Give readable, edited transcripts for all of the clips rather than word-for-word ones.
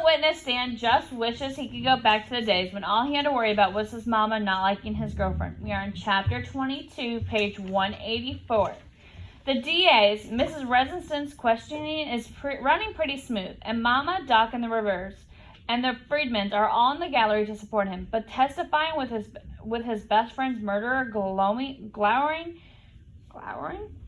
witness stand just wishes he could go back to the days when all he had to worry about was his mama not liking his girlfriend. We are in chapter 22, page 184. The DA's, Mrs. Resenson's questioning is running pretty smooth, and Mama, Doc, and the Rivers and the Friedmans are all in the gallery to support him, but testifying with his best friend's murderer glowering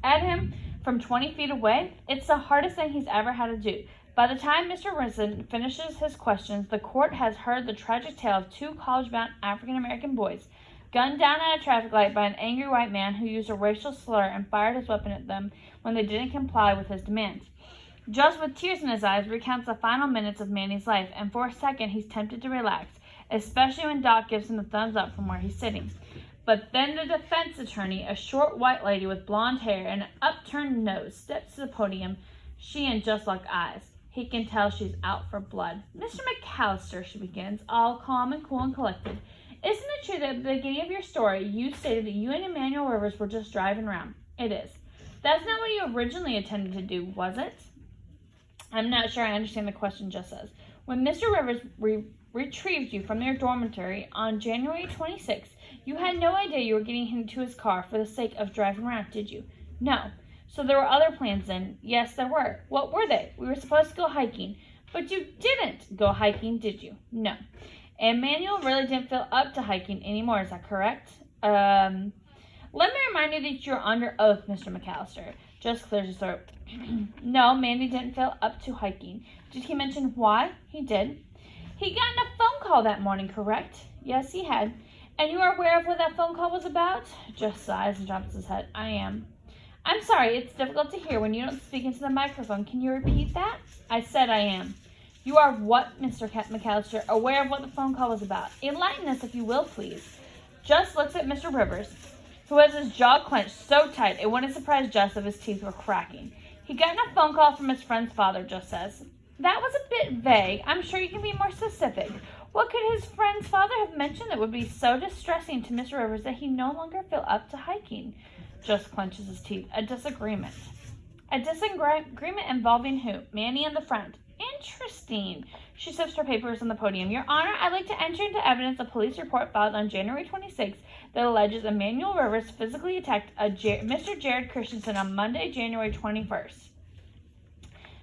at him from 20 feet away, it's the hardest thing he's ever had to do. By the time Mr. Renson finishes his questions, the court has heard the tragic tale of two college-bound African-American boys gunned down at a traffic light by an angry white man who used a racial slur and fired his weapon at them when they didn't comply with his demands. Just with tears in his eyes recounts the final minutes of Manny's life, and for a second he's tempted to relax, especially when Doc gives him the thumbs up from where he's sitting. But then the defense attorney, a short white lady with blonde hair and an upturned nose, steps to the podium, she and just like eyes. He can tell she's out for blood. "Mr. McAllister," she begins, all calm and cool and collected, "isn't it true that at the beginning of your story you stated that you and Emmanuel Rivers were just driving around?" "It is." "That's not what you originally intended to do, was it?" "I'm not sure I understand the question," just says. "When Mr. Rivers retrieved you from your dormitory on January 26th, you had no idea you were getting him to his car for the sake of driving around, did you?" "No." "So there were other plans then?" "Yes, there were." "What were they?" "We were supposed to go hiking." "But you didn't go hiking, did you?" "No." "And Manuel really didn't feel up to hiking anymore, is that correct?" Let me remind you that you're under oath, Mr. McAllister." Just clears his throat. "No, Manny didn't feel up to hiking." "Did he mention why?" "He did." "He'd gotten a phone call that morning, correct?" "Yes, he had." "And you are aware of what that phone call was about?" Just sighs and drops his head. "I am." "I'm sorry, it's difficult to hear when you don't speak into the microphone. Can you repeat that?" "I said I am." "You are what, Mr. McAllister? Aware of what the phone call was about? Enlighten us, if you will, please." Just looks at Mr. Rivers, who has his jaw clenched so tight it wouldn't surprise Just if his teeth were cracking. "He got a phone call from his friend's father," Just says. "That was a bit vague. I'm sure you can be more specific. What could his friend's father have mentioned that would be so distressing to Mr. Rivers that he no longer feel up to hiking?" Just clenches his teeth. "A disagreement." "A disagreement involving who?" "Manny and the friend." "Interesting." She sifts her papers on the podium. "Your Honor, I'd like to enter into evidence a police report filed on January 26th that alleges Emmanuel Rivers physically attacked Mr. Jared Christensen on Monday, January 21st.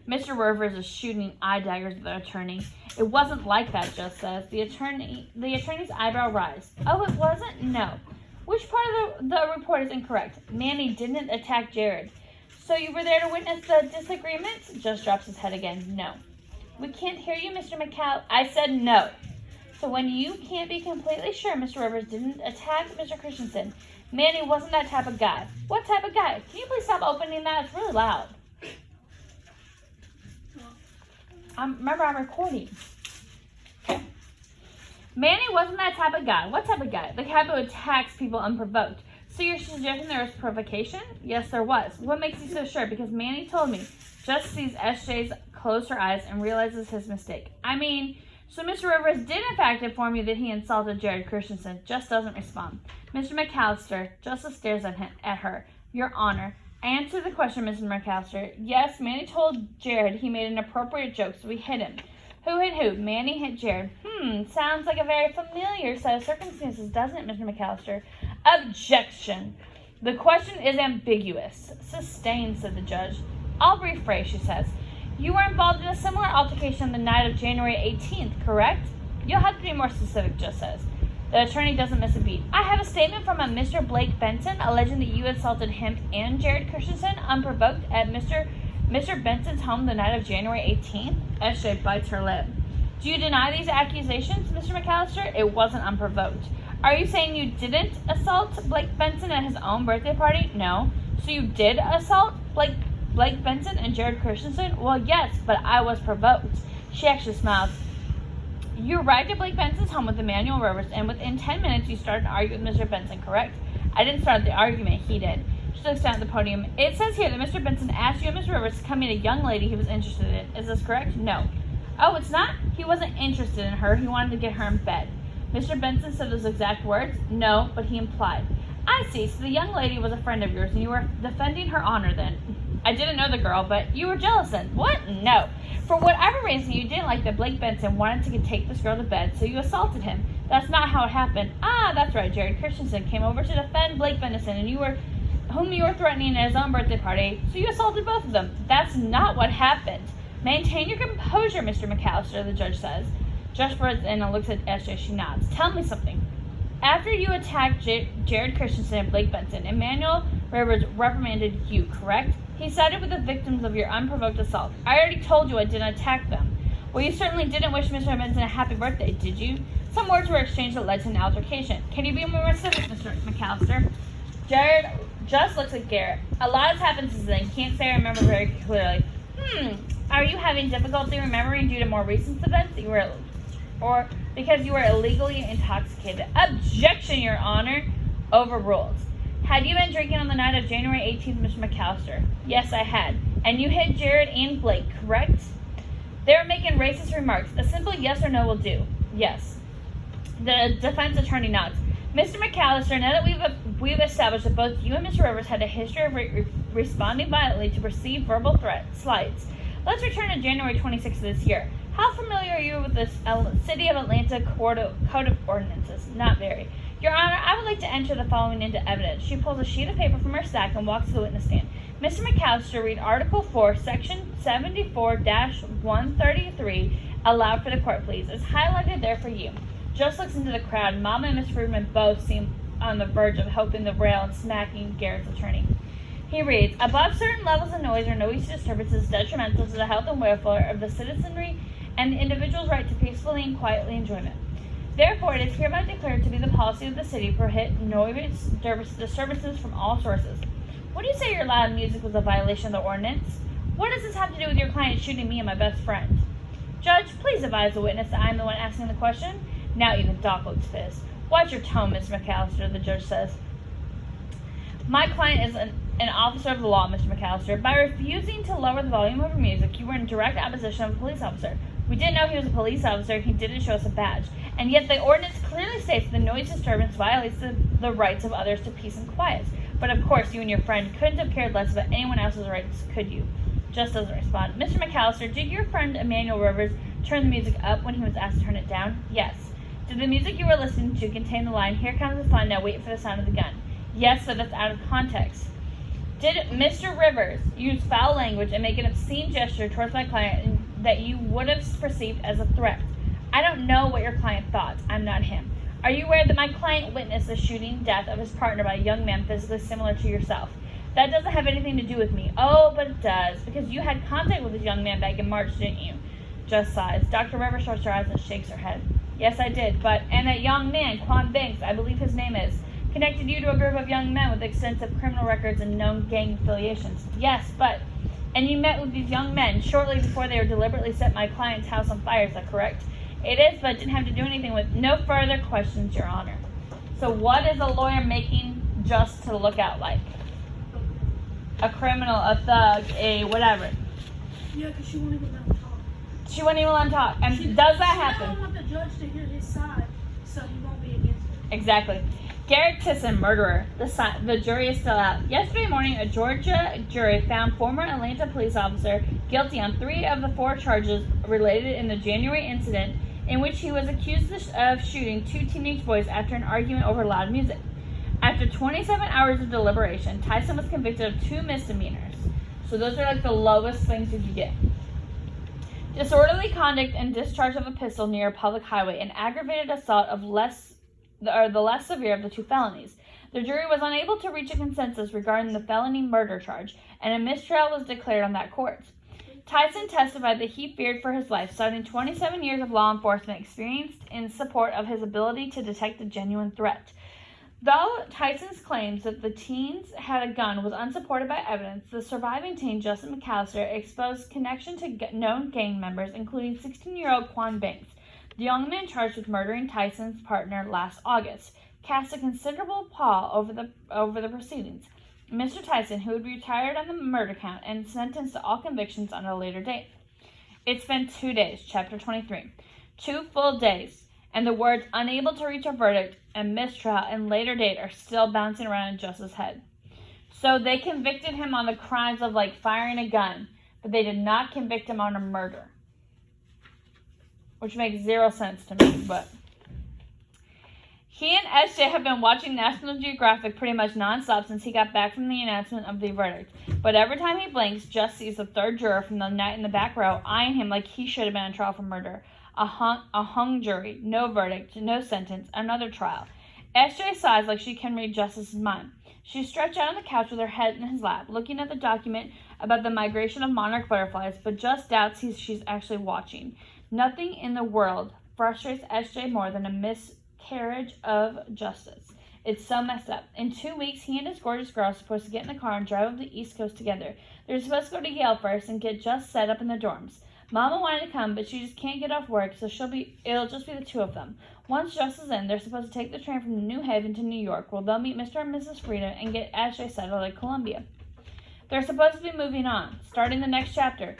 Mr. Rivers is shooting eye daggers at the attorney. "It wasn't like that," Just says. The attorney's eyebrow rise. "Oh, it wasn't?" "No." "Which part of the report is incorrect?" "Manny didn't attack Jared." "So you were there to witness the disagreement?" Just drops his head again. "No." "We can't hear you, Mr. McCall." "I said no." "So when you can't be completely sure Mr. Rivers didn't attack Mr. Christensen, Manny wasn't that type of guy." "What type of guy? Can you please stop opening that? It's really loud." Remember, I'm recording. Okay. "Manny wasn't that type of guy." "What type of guy?" "The type who attacks people unprovoked." "So you're suggesting there was provocation?" "Yes, there was." "What makes you so sure?" "Because Manny told me." Just sees SJ's close her eyes and realizes his mistake. "I mean, so Mr. Rivers did in fact inform you that he insulted Jared Christensen." Just doesn't respond. Mr. McAllister, Justice stares at her. "Your Honor, answer the question, Mr. McAllister." "Yes, Manny told Jared he made an inappropriate joke, so we hit him." "Who hit who?" "Manny hit Jared." Sounds like a very familiar set of circumstances, doesn't it, Mr. McAllister?" "Objection. The question is ambiguous." "Sustained," said the judge. "I'll rephrase," she says. "You were involved in a similar altercation on the night of January 18th, correct?" "You'll have to be more specific," Just says. The attorney doesn't miss a beat. "I have a statement from a Mr. Blake Benson alleging that you assaulted him and Jared Christensen unprovoked at Mr. Benson's home the night of January 18th. SJ bites her lip. "Do you deny these accusations, Mr. McAllister?" "It wasn't unprovoked." "Are you saying you didn't assault Blake Benson at his own birthday party?" "No." "So you did assault Blake Benson and Jared Christensen?" "Well, yes, but I was provoked." She actually smiles. "You arrived at Blake Benson's home with Emmanuel Rivers, and within 10 minutes you started to argue with Mr. Benson, correct?" "I didn't start the argument, he did." She looks down at the podium. "It says here that Mr. Benson asked you and Mr. Rivers to come meet a young lady he was interested in. Is this correct?" "No." "Oh, it's not?" "He wasn't interested in her. He wanted to get her in bed." "Mr. Benson said those exact words?" "No, but he implied." "I see. So the young lady was a friend of yours, and you were defending her honor then." I didn't know the girl, but you were jealous then. What? No. For whatever reason, you didn't like that Blake Benson wanted to take this girl to bed, so you assaulted him. That's not how it happened. Ah, that's right. Jared Christensen came over to defend Blake Benson, and whom you were threatening at his own birthday party, so you assaulted both of them. That's not what happened. Maintain your composure, Mr. McAllister, the judge says. Judge bursts in and looks at SJ. She nods. Tell me something. After you attacked Jared Christensen and Blake Benson, Emmanuel Rivers reprimanded you, correct? He sided with the victims of your unprovoked assault. I already told you I didn't attack them. Well, you certainly didn't wish Mr. Benson a happy birthday, did you? Some words were exchanged that led to an altercation. Can you be more specific, Mr. McAllister? Jared just looks at Garrett. A lot has happened since then. Can't say I remember very clearly. Are you having difficulty remembering due to more recent events or because you were illegally intoxicated? Objection, Your Honor. Overruled. Had you been drinking on the night of January 18th, Mr. McAllister? Yes, I had. And you hit Jared and Blake, correct? They were making racist remarks. A simple yes or no will do. Yes. The defense attorney nods. Mr. McAllister, now that we've established that both you and Mr. Rivers had a history of responding violently to perceived verbal slights, let's return to January 26th of this year. How familiar are you with the City of Atlanta Code of Ordinances? Not very. Your Honor, I would like to enter the following into evidence. She pulls a sheet of paper from her stack and walks to the witness stand. Mr. McAllister, read Article 4, Section 74-133 aloud for the court, please. It's highlighted there for you. Just looks into the crowd. Mama and Miss Friedman both seem on the verge of helping the rail and smacking Garrett's attorney. He reads, above certain levels of noise or noisy disturbances detrimental to the health and welfare of the citizenry and the individual's right to peacefully and quietly enjoyment. Therefore, it is hereby declared to be the policy of the city to prohibit noise disturbances from all sources. Would you say your loud music was a violation of the ordinance? What does this have to do with your client shooting me and my best friend? Judge, please advise the witness that I am the one asking the question. Now even Doc looks pissed. Watch your tone, Mr. McAllister, the judge says. My client is an officer of the law, Mr. McAllister. By refusing to lower the volume of your music, you were in direct opposition of a police officer. We didn't know he was a police officer. He didn't show us a badge. And yet the ordinance clearly states the noise disturbance violates the rights of others to peace and quiet. But of course, you and your friend couldn't have cared less about anyone else's rights, could you? Just doesn't respond. Mr. McAllister, did your friend Emmanuel Rivers turn the music up when he was asked to turn it down? Yes. Did the music you were listening to contain the line, "Here comes the fun, now wait for the sound of the gun"? Yes, but that's out of context. Did Mr. Rivers use foul language and make an obscene gesture towards my client that you would have perceived as a threat? I don't know what your client thought. I'm not him. Are you aware that my client witnessed the shooting death of his partner by a young man physically similar to yourself? That doesn't have anything to do with me. Oh, but it does, because you had contact with this young man back in March, didn't you? Just sighs. Dr. Rivers shuts her eyes and shakes her head. Yes, I did, and that young man, Quan Banks, I believe his name is, connected you to a group of young men with extensive criminal records and known gang affiliations. Yes, and you met with these young men shortly before they were deliberately set my client's house on fire, is that correct? It is, but it didn't have to do anything with no further questions, Your Honor. So what is a lawyer making just to look out like? A criminal, a thug, a whatever. Yeah, because she won't even let him talk. She wouldn't even let him talk. And does that happen? She doesn't want the judge to hear his side, so he won't be against it. Exactly. Garrett Tisson, murderer. The jury is still out. Yesterday morning, a Georgia jury found former Atlanta police officer guilty on 3 of the 4 charges related in the January incident in which he was accused of shooting 2 teenage boys after an argument over loud music. After 27 hours of deliberation, Tyson was convicted of 2 misdemeanors. So those are like the lowest things you could get. Disorderly conduct and discharge of a pistol near a public highway, and aggravated assault of the less severe of the 2 felonies. The jury was unable to reach a consensus regarding the felony murder charge, and a mistrial was declared on that court. Tyson testified that he feared for his life, citing 27 years of law enforcement experience in support of his ability to detect a genuine threat. Though Tyson's claims that the teens had a gun was unsupported by evidence, the surviving teen, Justin McAllister, exposed connection to known gang members, including 16-year-old Quan Banks. The young man charged with murdering Tyson's partner last August cast a considerable pall over the proceedings. Mr. Tyson, who would be retired on the murder count and sentenced to all convictions on a later date. It's been 2 days, Chapter 23. 2 full days, and the words "unable to reach a verdict" and "mistrial" and "later date" are still bouncing around in Justice's head. So they convicted him on the crimes of like firing a gun, but they did not convict him on a murder. Which makes zero sense to me, but he and SJ have been watching National Geographic pretty much nonstop since he got back from the announcement of the verdict. But every time he blinks, Just sees the third juror from the night in the back row eyeing him like he should have been on trial for murder. A hung jury, no verdict, no sentence, another trial. SJ sighs like she can read Justice's mind. She's stretched out on the couch with her head in his lap, looking at the document about the migration of monarch butterflies, but Just doubts she's actually watching. Nothing in the world frustrates SJ more than a miscarriage of justice. It's so messed up. In 2 weeks, he and his gorgeous girl are supposed to get in the car and drive up the East Coast together. They're supposed to go to Yale first and get Just set up in the dorms. Mama wanted to come, but she just can't get off work, so it'll just be the two of them. Once Just is in, they're supposed to take the train from New Haven to New York, where they'll meet Mr. and Mrs. Frieda and get SJ settled at Columbia. They're supposed to be moving on, starting the next chapter.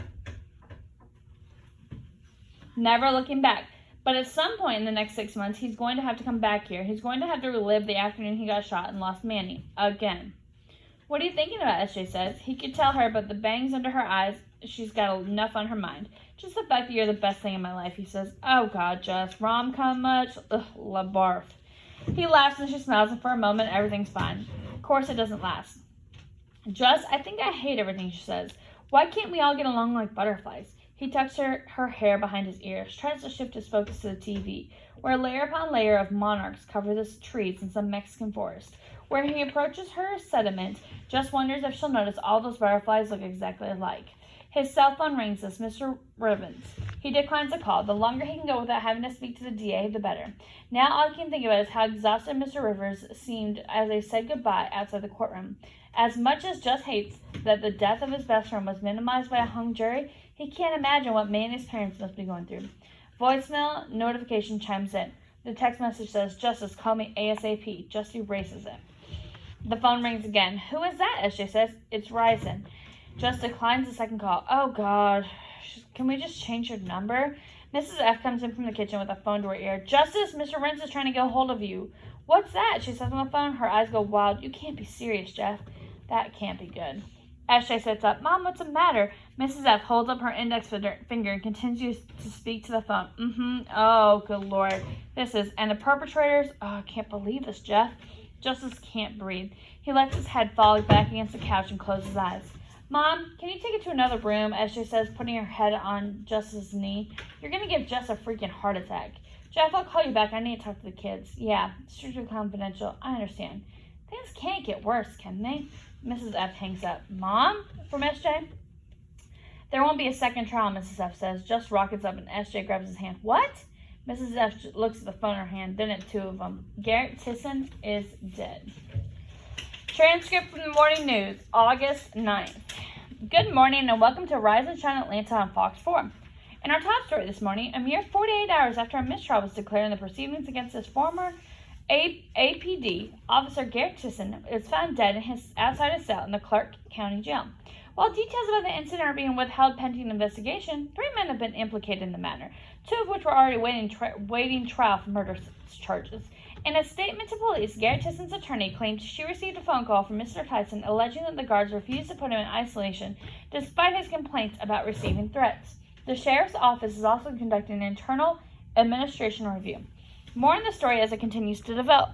Never looking back. But at some point in the next 6 months, he's going to have to come back here. He's going to have to relive the afternoon he got shot and lost Manny. Again. What are you thinking about, SJ says. He could tell her, but the bangs under her eyes, she's got enough on her mind. Just the fact that you're the best thing in my life, he says. Oh, God, Just. Rom-com much? Ugh, la barf. He laughs and she smiles, and for a moment, everything's fine. Of course, it doesn't last. Just, I think I hate everything, she says. Why can't we all get along like butterflies? He tucks her hair behind his ears, tries to shift his focus to the TV, where layer upon layer of monarchs cover the trees in some Mexican forest. Where he approaches her sediment, Just wonders if she'll notice all those butterflies look exactly alike. His cell phone rings as Mr. Rivens. He declines the call. The longer he can go without having to speak to the DA, the better. Now all he can think about is how exhausted Mr. Rivers seemed as they said goodbye outside the courtroom. As much as Just hates that the death of his best friend was minimized by a hung jury, he can't imagine what Manny's parents must be going through. Voicemail notification chimes in. The text message says, Justice, call me ASAP. Just erases it. The phone rings again. Who is that? SJ says. It's Ryzen. Just declines the second call. Oh, God. Can we just change your number? Mrs. F comes in from the kitchen with a phone to her ear. Justice, Mr. Rentz is trying to get a hold of you. What's that? She says on the phone. Her eyes go wild. You can't be serious, Jeff. That can't be good. SJ sits up. Mom, what's the matter? Mrs. F holds up her index finger and continues to speak to the phone. Oh, good Lord. And the perpetrators? Oh, I can't believe this, Jeff. Justice can't breathe. He lets his head fall back against the couch and closes his eyes. Mom, can you take it to another room? SJ says, putting her head on Justice's knee. You're going to give Jess a freaking heart attack. Jeff, I'll call you back. I need to talk to the kids. Yeah, strictly confidential. I understand. Things can't get worse, can they? Mrs. F hangs up. Mom? From SJ? There won't be a second trial, Mrs. F says. Just rockets up and SJ grabs his hand. What? Mrs. F looks at the phone in her hand, then at two of them. Garrett Tisson is dead. Transcript from the morning news, August 9th. Good morning and welcome to Rise and Shine Atlanta on Fox 4. In our top story this morning, a mere 48 hours after a mistrial was declared in the proceedings against his former APD, Officer Garrett Tisson is found dead outside his cell in the Clark County Jail. While details about the incident are being withheld pending investigation, 3 men have been implicated in the matter, 2 of which were already waiting trial for murder charges. In a statement to police, Garrett Tisson's attorney claimed she received a phone call from Mr. Tyson alleging that the guards refused to put him in isolation despite his complaints about receiving threats. The sheriff's office is also conducting an internal administration review. More on the story as it continues to develop.